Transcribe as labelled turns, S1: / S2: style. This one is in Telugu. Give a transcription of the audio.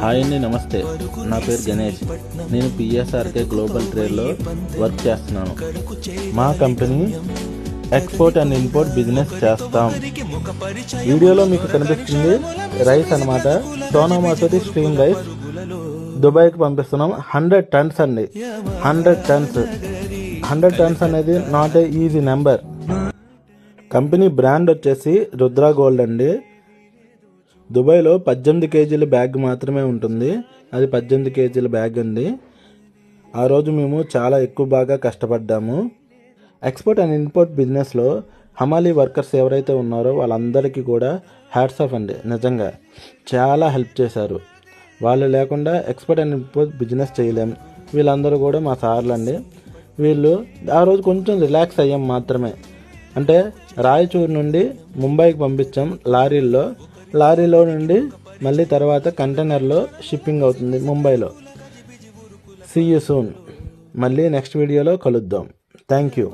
S1: హాయ్ అండి, నమస్తే. నా పేరు గణేష్. నేను పిఎస్ఆర్కే గ్లోబల్ ట్రేడ్లో వర్క్ చేస్తున్నాను. మా company export and import business చేస్తాం. వీడియోలో మీకు కనిపిస్తుంది రైస్ అన్నమాట. సోనా మసూరి స్ట్రీమ్ రైస్ దుబాయ్కి పంపిస్తున్నాం. 100 టన్స్ అండి. 100 టన్స్ అనేది not a easy number. Company brand వచ్చేసి రుద్ర గోల్డ్ అండి. దుబాయ్లో 18 కేజీల బ్యాగ్ మాత్రమే ఉంటుంది. అది 18 కేజీల బ్యాగ్ అండి. ఆ రోజు మేము చాలా బాగా కష్టపడ్డాము. ఎక్స్పోర్ట్ అండ్ ఇంపోర్ట్ బిజినెస్లో హమాలీ వర్కర్స్ ఎవరైతే ఉన్నారో వాళ్ళందరికీ కూడా హ్యాట్స్ ఆఫ్ అండి. నిజంగా చాలా హెల్ప్ చేశారు. వాళ్ళు లేకుండా ఎక్స్పోర్ట్ అండ్ ఇంపోర్ట్ బిజినెస్ చేయలేం. వీళ్ళందరూ కూడా మా సార్లు అండి. వీళ్ళు ఆ రోజు కొంచెం రిలాక్స్ అయ్యాం మాత్రమే. అంటే రాయచూరు నుండి ముంబైకి పంపించాం లారీలో నుండి మళ్ళీ తర్వాత కంటైనర్లో షిప్పింగ్ అవుతుంది ముంబైలో. See you soon. మళ్ళీ నెక్స్ట్ వీడియోలో కలుద్దాం. Thank you.